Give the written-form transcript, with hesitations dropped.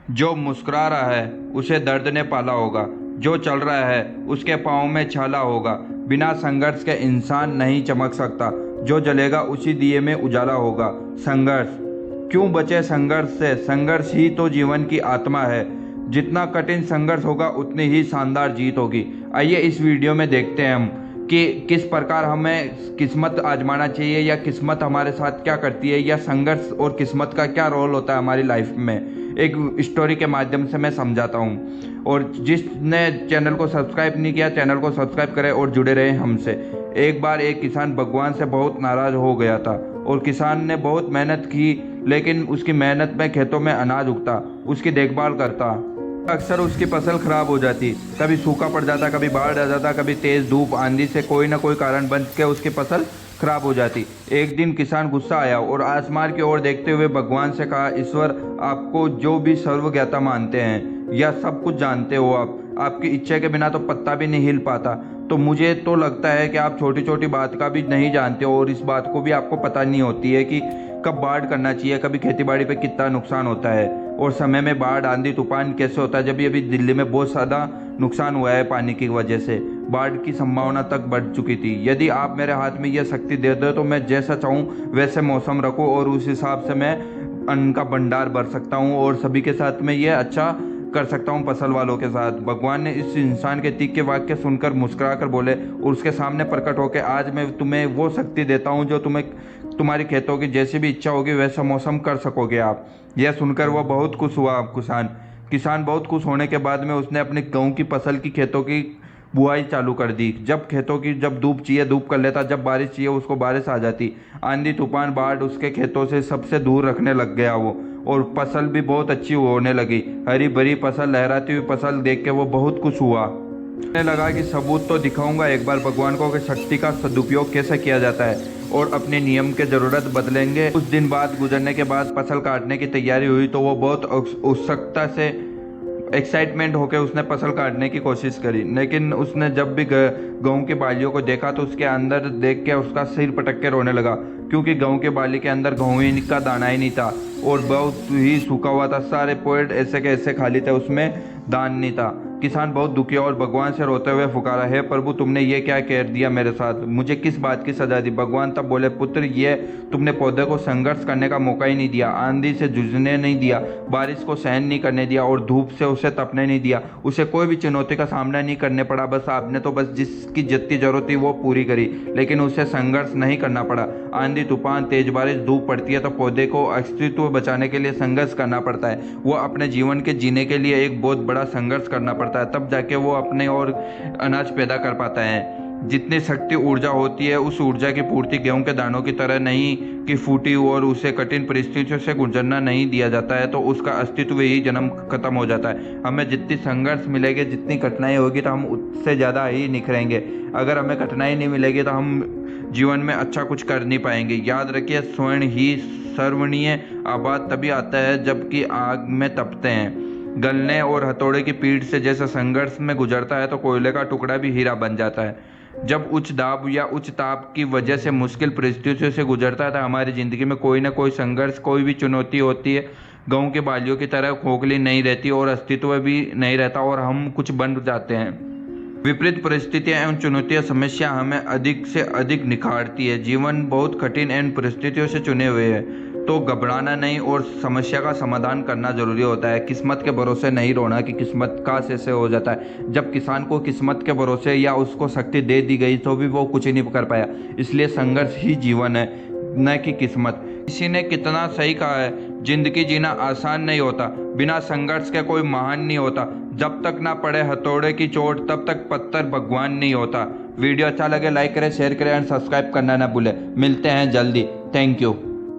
जो मुस्कुरा रहा है उसे दर्द ने पाला होगा, जो चल रहा है उसके पाँव में छाला होगा। बिना संघर्ष के इंसान नहीं चमक सकता, जो जलेगा उसी दिए में उजाला होगा। संघर्ष क्यों बचे संघर्ष से, संघर्ष ही तो जीवन की आत्मा है। जितना कठिन संघर्ष होगा उतनी ही शानदार जीत होगी। आइए इस वीडियो में देखते हैं हम कि किस प्रकार हमें किस्मत आजमाना चाहिए, या किस्मत हमारे साथ क्या करती है, या संघर्ष और किस्मत का क्या रोल होता है हमारी लाइफ में। एक स्टोरी के माध्यम से मैं समझाता हूँ। और जिसने चैनल को सब्सक्राइब नहीं किया, चैनल को सब्सक्राइब करें और जुड़े रहें हमसे। एक बार एक किसान भगवान से बहुत नाराज़ हो गया था, और किसान ने बहुत मेहनत की, लेकिन उसकी मेहनत में खेतों में अनाज उगता, उसकी देखभाल करता, अक्सर उसकी फसल खराब हो जाती। कभी सूखा पड़ जाता, कभी बाढ़ आ जाता, कभी तेज़ धूप आंधी से कोई ना कोई कारण बन के उसकी फसल खराब हो जाती। एक दिन किसान गुस्सा आया और आसमान की ओर देखते हुए भगवान से कहा, ईश्वर, आपको जो भी सर्वज्ञता मानते हैं या सब कुछ जानते हो, आपकी इच्छा के बिना तो पत्ता भी नहीं हिल पाता, तो मुझे तो लगता है कि आप छोटी छोटी बात का भी नहीं जानते हो, और इस बात को भी आपको पता नहीं होती है कि कब बाढ़ करना चाहिए, कभी खेतीबाड़ी पे कितना नुकसान होता है, और समय में बाढ़ आंधी तूफान कैसे होता है। जब अभी दिल्ली में बहुत ज़्यादा नुकसान हुआ है पानी की वजह से, बाढ़ की संभावना तक बढ़ चुकी थी। यदि आप मेरे हाथ में यह शक्ति दे दो तो मैं जैसा चाहूँ वैसे मौसम रखूँ, और उस हिसाब से मैं अन्न का भंडार भर सकता हूँ, और सभी के साथ में ये अच्छा कर सकता हूँ, फसल वालों के साथ। भगवान ने इस इंसान के तीखे वाक्य सुनकर मुस्कुरा कर बोले, और उसके सामने प्रकट होकर, आज मैं तुम्हें वो शक्ति देता हूँ जो तुम्हें तुम्हारी खेतों की जैसी भी इच्छा होगी वैसा मौसम कर सकोगे आप। यह सुनकर वह बहुत खुश हुआ। किसान बहुत खुश होने के बाद में उसने अपने गेहूं की फसल की खेतों की बुआई चालू कर दी। जब धूप चाहिए धूप कर लेता, जब बारिश चाहिए उसको बारिश आ जाती। आंधी तूफान बाढ़ उसके खेतों से सबसे दूर रखने लग गया वो, और फसल भी बहुत अच्छी होने लगी। हरी भरी फसल, लहराती हुई फसल देख के वो बहुत खुश हुआ। उन्हें लगा कि सबूत तो दिखाऊंगा एक बार भगवान को कि शक्ति का सदुपयोग कैसे किया जाता है, और अपने नियम के ज़रूरत बदलेंगे। कुछ दिन बाद गुजरने के बाद फसल काटने की तैयारी हुई, तो वो बहुत उत्सुकता से, एक्साइटमेंट होकर उसने फसल काटने की कोशिश करी। लेकिन उसने जब भी गेहूं की बालियों को देखा तो उसके अंदर देख के उसका सिर पटक के रोने लगा, क्योंकि गेहूं की बाली के अंदर गेहूं ही का दाना ही नहीं था, और बहुत ही सूखा हुआ था। सारे पेड़ ऐसे के ऐसे खाली थे, उसमें दान नहीं था। किसान बहुत दुखी और भगवान से रोते हुए पुकारा, हे प्रभु, तुमने ये क्या कर दिया मेरे साथ, मुझे किस बात की सजा दी। भगवान तब बोले, पुत्र, ये तुमने पौधे को संघर्ष करने का मौका ही नहीं दिया, आंधी से जूझने नहीं दिया, बारिश को सहन नहीं करने दिया, और धूप से उसे तपने नहीं दिया। उसे कोई भी चुनौती का सामना नहीं करने पड़ा, बस आपने तो बस जिसकी जितनी जरूरत थी वो पूरी करी, लेकिन उसे संघर्ष नहीं करना पड़ा। आंधी तूफान तेज बारिश धूप पड़ती है तो पौधे को अस्तित्व बचाने के लिए संघर्ष करना पड़ता है। वो अपने जीवन के जीने के लिए एक बहुत बड़ा संघर्ष करना पड़ता है, तब जाके वो अपने और अनाज पैदा कर पाता है। जितनी शक्ति ऊर्जा होती है, उस ऊर्जा की पूर्ति गेहूं के दानों की तरह नहीं कि फूटी और उसे कठिन परिस्थितियों से गुजरना नहीं दिया जाता है तो उसका अस्तित्व ही जन्म खत्म हो जाता है। हमें जितनी संघर्ष मिलेगी, जितनी कठिनाई होगी, तो हम उससे ज़्यादा ही निखरेंगे। अगर हमें कठिनाई नहीं मिलेगी तो हम जीवन में अच्छा कुछ कर नहीं पाएंगे। याद रखिए, स्वर्ण ही सर्वणीय आबाद तभी आता है जबकि आग में तपते हैं। गलने और हथौड़े की पीठ से जैसा संघर्ष में गुजरता है तो कोयले का टुकड़ा भी हीरा बन जाता है। जब उच्च दाब या उच्च ताप की वजह से मुश्किल परिस्थितियों से गुजरता है तो हमारी ज़िंदगी में कोई ना कोई संघर्ष, कोई भी चुनौती होती है। गेहूं की बालियों की तरह खोखली नहीं रहती और अस्तित्व भी नहीं रहता, और हम कुछ बन जाते हैं। विपरीत परिस्थितियां एवं चुनौतियां समस्या हमें अधिक से अधिक निखारती है। जीवन बहुत कठिन एवं परिस्थितियों से चुने हुए है, तो घबराना नहीं और समस्या का समाधान करना जरूरी होता है। किस्मत के भरोसे नहीं रोना कि किस्मत का ऐसे हो जाता है। जब किसान को किस्मत के भरोसे या उसको शक्ति दे दी गई तो भी वो कुछ ही नहीं कर पाया। इसलिए संघर्ष ही जीवन है, न कि किस्मत। किसी ने कितना सही कहा है, जिंदगी जीना आसान नहीं होता, बिना संघर्ष के कोई महान नहीं होता। जब तक ना पड़े हथौड़े की चोट तब तक पत्थर भगवान नहीं होता। वीडियो अच्छा लगे लाइक करें, शेयर करें और सब्सक्राइब करना ना भूलें। मिलते हैं जल्दी। Thank you.